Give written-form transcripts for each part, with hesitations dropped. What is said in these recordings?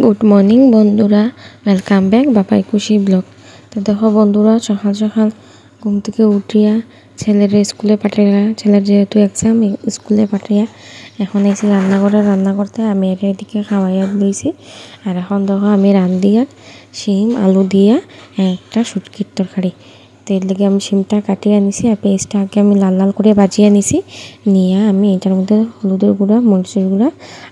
Good morning বন্ধুরা, welcome back বাপাই খুশি blog. তো দেখো বন্ধুরা, সকাল সকাল ঘুম থেকে উঠিয়া ছেলের স্কুলে পাঠাইয়া, ছেলের যেহেতু এক্সাম, স্কুলে পাঠাইয়া এখন এসে রান্না করতে আমি এদিকে খাওয়াইয়া দিয়েছি। আর এখন দেখো আমি রান্ধিয়া শিম আলু দিয়া একটা শুটকির তরকারি, তো এর লেগে আমি শিমটা কাটিয়ে আনিছি আর পেঁয়াজটা আগে আমি লাল লাল করে বাজিয়ে নিছি। নিয়ে আমি এটার মধ্যে হলুদের গুঁড়া, মরিচের গুঁড়া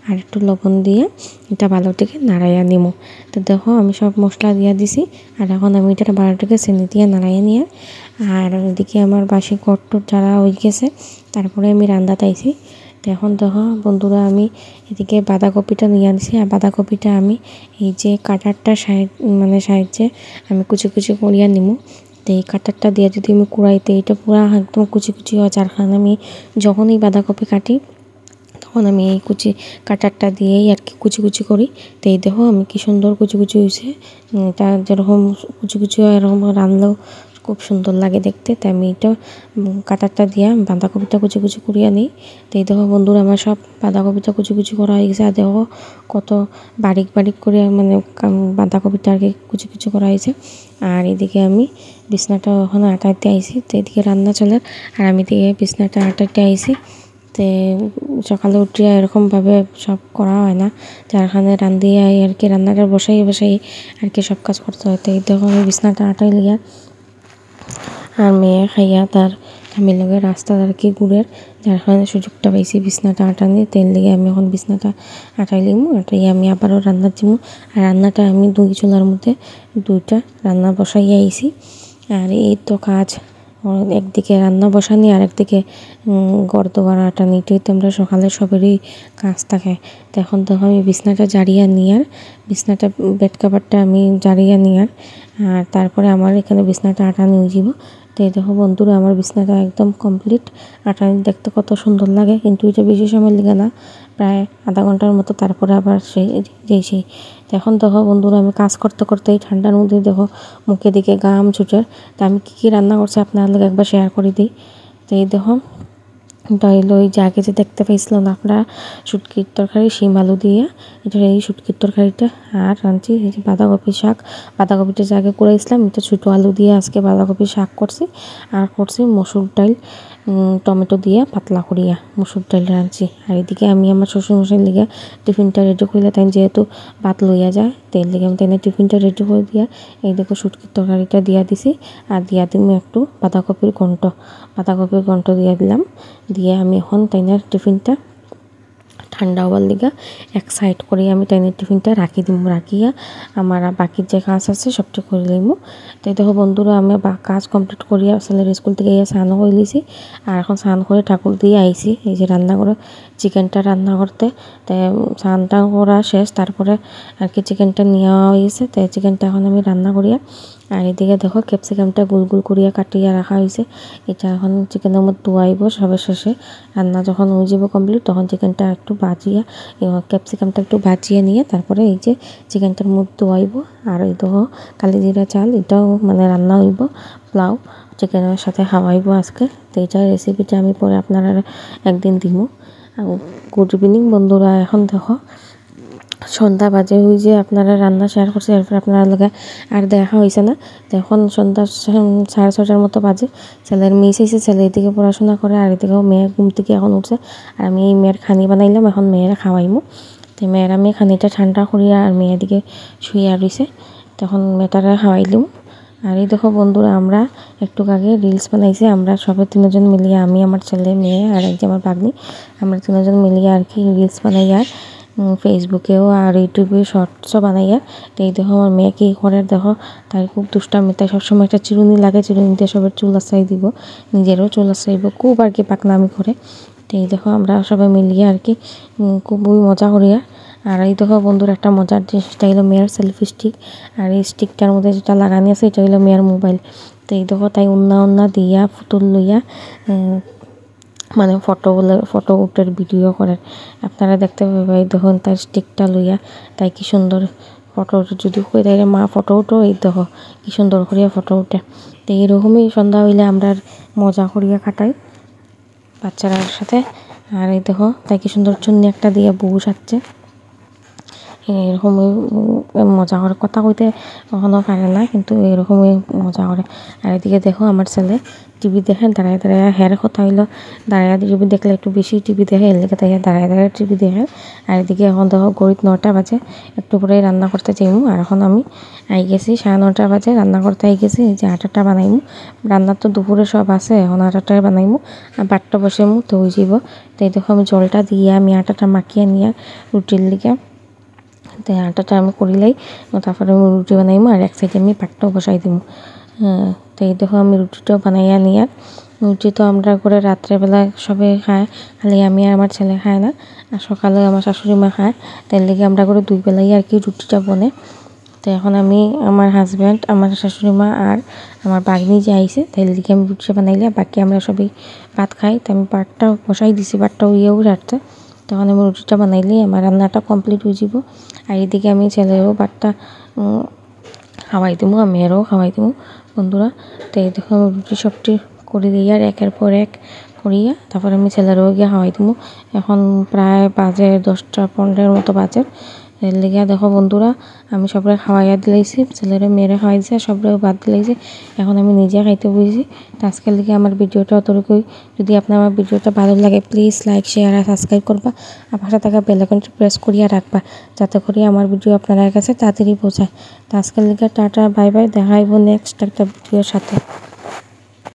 আর একটু লবণ দিয়ে এটা ভালো থেকে নাড়াইয়া নিব। তো দেখো আমি সব মশলা দিয়া দিছি। আর এখন আমি এটা ভালো থেকে চিনি দিয়ে নাড়াইয়া নিয়ে, আর ওইদিকে আমার বাসি কট্টর যারা হয়ে গেছে, তারপরে আমি রান্না তাইছি। তো এখন দেখো বন্ধুরা, আমি এদিকে বাঁধাকপিটা নিয়ে আনছি। আর বাঁধাকপিটা আমি এই যে কাটারটা সাহায্যে আমি কুচি কুচি করিয়া নিমু। তো এই কাটারটা দিয়ে যদি আমি কুড়াইতে, এটা পুরা একদম কুচি কুচি হয়, যার কারণে আমি যখনই বাঁধাকপি কাটি তখন আমি এই কাটারটা দিয়েই আর কি কুচি কুচি করি। তো এই দেখো আমি কি সুন্দর কুচি কুচি হয়েছে। এটা যেরকম কুচি কুচি হয় এরকম রান্নাও খুব সুন্দর লাগে দেখতে। তাই আমি এটা কাটারটা দিয়া বাঁধাকপিটা কুচি কুচি করিয়া নিই। তো এই দেখো বন্ধুরা, আমার সব বাঁধাকপিটা কুচি কুচি করা হয়ে গেছে। আর দেখো কত বারিক বারিক করে বাঁধাকপিটা আর কি কুচি কুচি করা হয়েছে। আর এদিকে আমি বিছনাটা ওখানে আটাইতে আইছি। তো এদিকে রান্না চলে আর আমি দিকে বিছনাটা আটাইতে আইছি। তো সকালে উঠিয়া এরকমভাবে সব করা হয় না, যার কারণে রান্ধিয়া আর কি রান্নাটা বসাই আর কি সব কাজ করতে হয়। তো এই দেখো আমি বিছনাটা আটাই লিয়া আর মেয়ে খাইয়া তার আমি লগে রাস্তা আর কি গুড়ের, যার কারণে সুযোগটা পাইছি বিছনাটা আটানি। তেল লিগে আমি এখন বিছনাটা আটাই লিমু। আটাই আমি আবারও রান্না দিমু। আর রান্নাটা আমি 2 চুলার মধ্যে 2টা রান্না বসাইয়া আইছি। আর এই তো কাজ, একদিকে রান্না বসানি আর একদিকে ঘর দোয়ার আটানি, এটাই তো আমরা সকালে সবেরই কাজ থাকে। তো এখন দেখো আমি বিছনাটা জারিয়া নিয়ার, বিছনাটা বেড কাভারটা আমি জারিয়া নিয়ার, আর তারপরে আমার এখানে বিছনাটা আটানি হয়ে যাব। তো এই দেখো বন্ধুরা, আমার বিছনাটা একদম কমপ্লিট। আটানি দেখতে কত সুন্দর লাগে, কিন্তু এটা বেশি সময় লাগে না, প্রায় আধা ঘন্টার মতো, তারপরে আবার সেই। তো এখন দেখো বন্ধুরা, আমি কাজ করতে করতে এই ঠান্ডার মধ্যে দেখো মুখে দিকে ঘাম ছুটে। তো আমি কী রান্না করছি আপনার লোক একবার শেয়ার করে দিই। তো এই দেখো এটা হইলো ওই যে আগে যে দেখতে পাইছিলাম আপনারা শুটকির তরকারি শিম আলু দিয়ে, এটা এই শুটকির তরকারিটা। আর রাঁধছি এই যে বাঁধাকপি শাক, বাঁধাকপিটা যে আগে করেছিলাম, এটা ছোটো আলু দিয়ে আজকে বাঁধাকপি শাক করছি। আর করছি মসুর ডাল, টমেটো দিয়ে পাতলা করিয়া মসুর ডাল রাঁধছি। আর এদিকে আমি আমার শ্বশুরমশাইয়ের লিগে টিফিনটা রেডি করিলে, তাই যেহেতু ভাত লইয়া যায়, তেল লিগে আমি তাই টিফিনটা রেডি করে দিয়া এই দেখো শুটকির তরকারিটা দিয়া দিছি। আর দিয়া দিম একটু বাঁধাকপির ঘন্ট দিয়া দিলাম। দিয়ে আমি এখন তাইনার টিফিনটা ঠান্ডা হওয়ার লিগা এক সাইড করে আমি তাইনের টিফিনটা রাখি দিব। রাখিয়া আমার বাকির যে কাজ আছে সবটা করে লইব। তাই দেখো বন্ধুরা, আমি কাজ কমপ্লিট করিয়া ছেলের স্কুল থেকে স্নানও করে লিছি। আর এখন স্নান করে ঠাকুর দিয়ে আইছি এই যে রান্না করে চিকেনটা রান্না করতে। তাই স্নানটা করা শেষ, তারপরে আর কি চিকেনটা নেওয়া হয়েছে। তাই চিকেনটা এখন আমি রান্না করিয়া, আর এদিকে দেখো ক্যাপসিকামটা গোল গোল করিয়া কাটিয়া রাখা হয়েছে। এটা এখন চিকেনের মধ্যে ধোয়াইব সবের শেষে। রান্না যখন হয়ে যাব কমপ্লিট, তখন চিকেনটা একটু ভাজিয়া, ক্যাপসিকামটা একটু ভাজিয়ে নিয়ে তারপরে এই যে চিকেনটার মধ্যে ধোয়াইব। আর এই দেখো কালি জিরা চাল, এটাও রান্না হইব, পোলাও চিকেনের সাথে খাওয়াইব আজকে। তো এইটার রেসিপিটা আমি পরে আপনারা একদিন দিব। গুড ইভিনিং বন্ধুরা, এখন দেখো সন্ধ্যা বাজে হই যে আপনারা রান্না শেয়ার করছে, এরপর আপনারা লগে আর দেখা হয়েছে না। তো এখন সন্ধ্যা 6:30 মতো বাজে। ছেলের মিস হয়েছে, ছেলে এদিকে পড়াশোনা করে আর এদিকেও মেয়ে ঘুম থেকে এখন উঠছে। আর আমি এই মেয়ের খানি বানাইলাম, এখন মেয়েরা খাওয়াইমু। তো মেয়ের আমি খানিটা ঠান্ডা করিয়া আর মেয়ের দিকে শুইয়া রইছে, তখন মেয়েটারা খাওয়াইলাম। আর এই দেখো বন্ধুরা, আমরা একটু আগে রিলস বানাইছি, আমরা সবাই 3জন মিলিয়ে, আমি আমার ছেলে মেয়ে আর এই যে আমার ভাগ্নি, আমরা 3জন মিলিয়ে আর কি রিলস বানাই আর ফেসবুকেও আর ইউটিউবে শর্টসও বানাইয়া। তো এই দেখো আমার মেয়ে কী করে, দেখো তাই খুব দুষ্টামি, তাই সবসময় একটা চিরুনি লাগে, চিরুনিতে সবার চুল আশ্রাই দিব, নিজেরও চুল আশ্রাইব, খুব আর কি পাকনামি করে। তো এই দেখো আমরা সবাই মিলিয়ে আর কি খুবই মজা করিয়া। আর এই দেখো বন্ধুর একটা মজার জিনিস, এটা হলো মেয়ের সেলফি স্টিক। আর এই স্টিকটার মধ্যে যেটা লাগানি আছে এটা হলো মেয়ের মোবাইল। তো এই দেখো তাই উন্না দিয়া ফুতুল লইয়া ফটো উঠের ভিডিও করে, আপনারা দেখতে পাবেন। এই দেখুন তার স্টিকটা লইয়া তাই কি সুন্দর ফটো উঠে, যদি কই তাই মা ফটো উঠো, এই দেখো কি সুন্দর করিয়া ফটো উঠে। তো এইরকমই সন্ধ্যা হইলে আমরা মজা করিয়া কাটাই বাচ্চারার সাথে। আর এই দেখো তাই কি সুন্দর চুন্নি একটা দিয়ে বউ সাজছে। এরকমই মজা করে, কথা কইতে কখনো পারে না কিন্তু এরকমই মজা করে। আর এদিকে দেখো আমার ছেলে টিভি দেখে দাঁড়ায় দাঁড়ায়, হের কথা হইলো দাঁড়ায় টিভি দেখলে একটু বেশি টিভি দেখে, এর লেগে তাই দাঁড়ায় দাঁড়ায় টিভি দেখে। আর এদিকে এখন দেখো গড়িত 9টা বাজে, একটু পরে রান্না করতে যাইমু। আর এখন আমি আই গেছি 9:30 বাজে, রান্না করতে আই গেছি। যে আটাটা বানাইমু, রান্না তো দুপুরে সব আছে, এখন আটাটাই বানাইমু আর বাটটা বসাইমু তো হয়ে যাব। তাই দেখো আমি জলটা দিয়ে আমি আটাটা মাখিয়ে নিয়ে রুটির লিগে তাই আটাটা আমি করিলাই, তারপরে আমি রুটি বানাইমু আর এক সাইডে আমি পাটটাও বসাই দিমু। তো এই দেখো আমি রুটিটাও বানাইয়া নিয়ে, রুটি তো আমরা করে রাত্রেবেলা সবাই খায়, খালি আমি আর আমার ছেলে খায় না, আর সকালে আমার শাশুড়ি মা খায়। তাই লেগে আমরা করে 2 বেলাই আর কি রুটিটা বনে। তো এখন আমি আমার হাজব্যান্ড, আমার শাশুড়ি মা আর আমার বাগনি যে আইছে, তাই লিখে আমি রুটিটা বানাইলে বাকি আমরা সবাই ভাত খাই। তো আমি পাটটাও বসাই দিছি, পাটটাও ইয়েও রাখতে, তখন আমি রুটিটা বানাইলে আমার রান্নাটা কমপ্লিট হয়ে যাব। আর এদিকে আমি ছেলেরও ভাতটা খাওয়াই দেবো, আমি মেয়েরও খাওয়াই দেবো বন্ধুরা। তো এই দেখো আমি রুটি সবটি করে দিই আর একের পর এক করিয়া তারপর আমি ছেলেরও গিয়ে খাওয়াই দেবো। এখন প্রায় বাজে 10টা-15 মতো বাজে। এর লেগে দেখো বন্ধুরা আমি সবরে খাওয়াইয়া দিলাইছি, ছেলেরে মেয়েরে খাওয়াই দিয়েছে, সবরে ভাত দিলাইছি। এখন আমি নিজে খাইতে বসেছি। তো আজকের লিগে আমার ভিডিওটা অতটুকুই। যদি আপনার আমার ভিডিওটা ভালো লাগে প্লিজ লাইক শেয়ার আর সাবস্ক্রাইব করবা, আর পাশে থাকা বেল আইকনটি প্রেস করিয়া রাখবা, যাতে করে আমার ভিডিও আপনার কাছে তাড়াতাড়ি পৌঁছায়। তো আজকের লিগে টাটা বাই বাই, দেখা হইব নেক্সট একটা ভিডিওর সাথে।